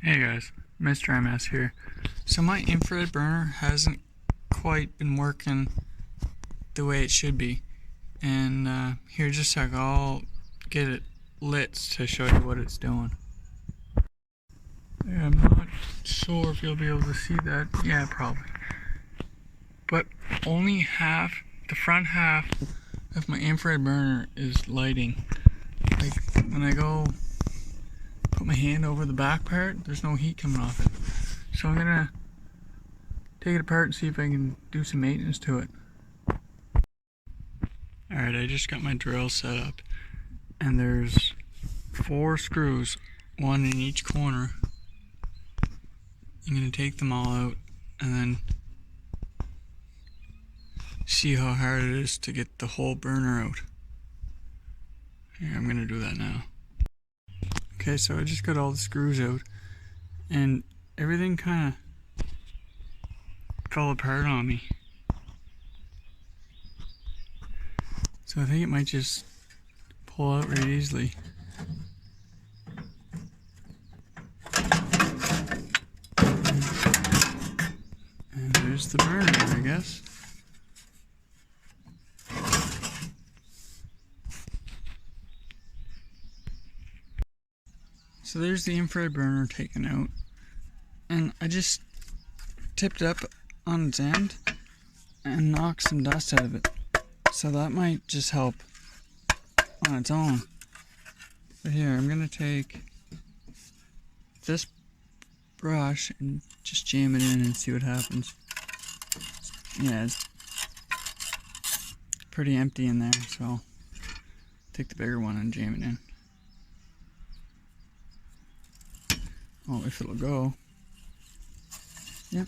Hey guys, Mr. MS here. So my infrared burner hasn't quite been working the way it should be. And here, just a sec, I'll get it lit to show you what it's doing. Yeah, I'm not sure if you'll be able to see that. Yeah, probably. But only half, the front half of my infrared burner is lighting. Like when I go put my hand over the back part, there's no heat coming off it. So I'm gonna take it apart and see if I can do some maintenance to it. Alright, I just got my drill set up, and there's 4 screws, one in each corner. I'm gonna take them all out and then see how hard it is to get the whole burner out. Here, I'm gonna do that now. Okay, so I just got all the screws out, and everything kind of fell apart on me. So I think it might just pull out really easily. And there's the burner, I guess. So there's the infrared burner taken out, and I just tipped it up on its end and knocked some dust out of it. So that might just help on its own. But here, I'm gonna take this brush and just jam it in and see what happens. Yeah, it's pretty empty in there, so I'll take the bigger one and jam it in. Oh, if it'll go. Yep.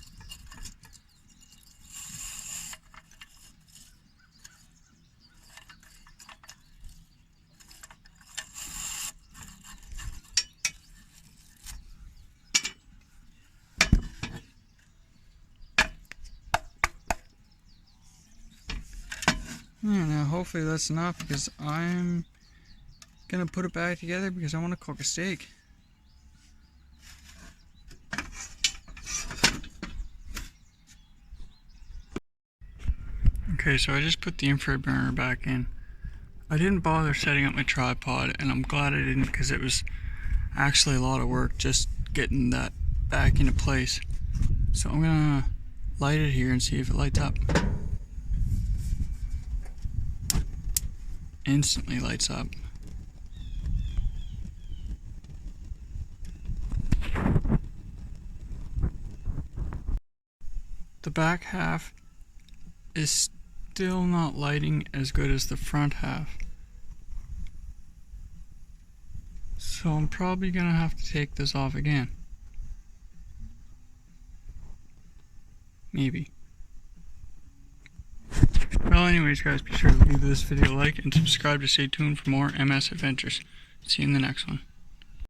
Yeah, now hopefully that's enough, because I'm gonna put it back together because I want to cook a steak. Okay, so I just put the infrared burner back in. I didn't bother setting up my tripod, and I'm glad I didn't, because it was actually a lot of work just getting that back into place. So I'm gonna light it here and see if it lights up. Instantly lights up. The back half is still not lighting as good as the front half. So I'm probably gonna have to take this off again. Maybe. Well, anyways guys, be sure to leave this video a like and subscribe to stay tuned for more MS adventures. See you in the next one.